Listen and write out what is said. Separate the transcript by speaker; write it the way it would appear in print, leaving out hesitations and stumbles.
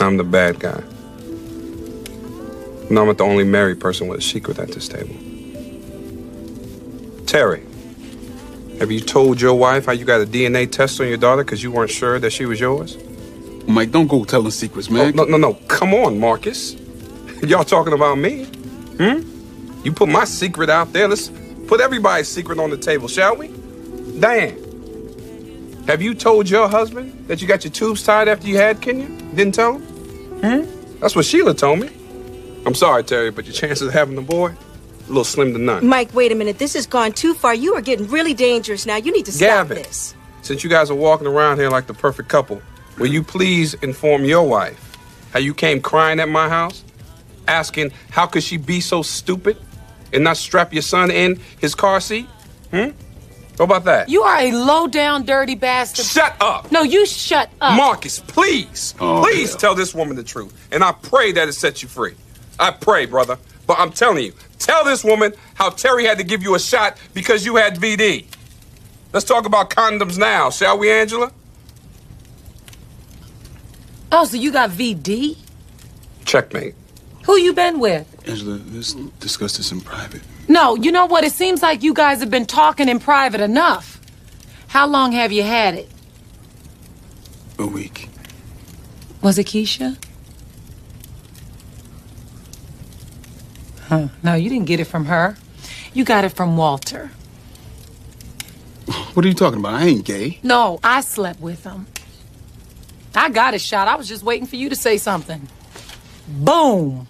Speaker 1: I'm the bad guy. And I'm not the only married person with a secret at this table. Terry, have you told your wife how you got a DNA test on your daughter because you weren't sure that she was yours?
Speaker 2: Mike, don't go telling secrets, man.
Speaker 1: Oh, no. Come on, Marcus. Y'all talking about me? You put my secret out there. Let's put everybody's secret on the table, shall we? Diane, have you told your husband that you got your tubes tied after you had Kenya? Didn't tell him? That's what Sheila told me. I'm sorry, Terry, but your chances of having a boy, a little slim to none.
Speaker 3: Mike, wait a minute. This has gone too far. You are getting really dangerous now. You need to stop this.
Speaker 1: Since you guys are walking around here like the perfect couple, will you please inform your wife how you came crying at my house, asking how could she be so stupid and not strap your son in his car seat? What about that?
Speaker 4: You are a low-down, dirty bastard.
Speaker 1: Shut up!
Speaker 4: No, you shut up.
Speaker 1: Marcus, please, please tell this woman the truth. And I pray that it sets you free. I pray, brother. But I'm telling you, tell this woman how Terry had to give you a shot because you had VD. Let's talk about condoms now, shall we, Angela?
Speaker 4: Oh, so you got VD?
Speaker 1: Checkmate.
Speaker 4: Who you been with?
Speaker 2: Angela, let's discuss this in private.
Speaker 4: No, you know what? It seems like you guys have been talking in private enough. How long have you had it?
Speaker 2: A week.
Speaker 4: Was it Keisha? No, you didn't get it from her. You got it from Walter.
Speaker 2: What are you talking about? I ain't gay.
Speaker 4: No, I slept with him. I got a shot. I was just waiting for you to say something. Boom.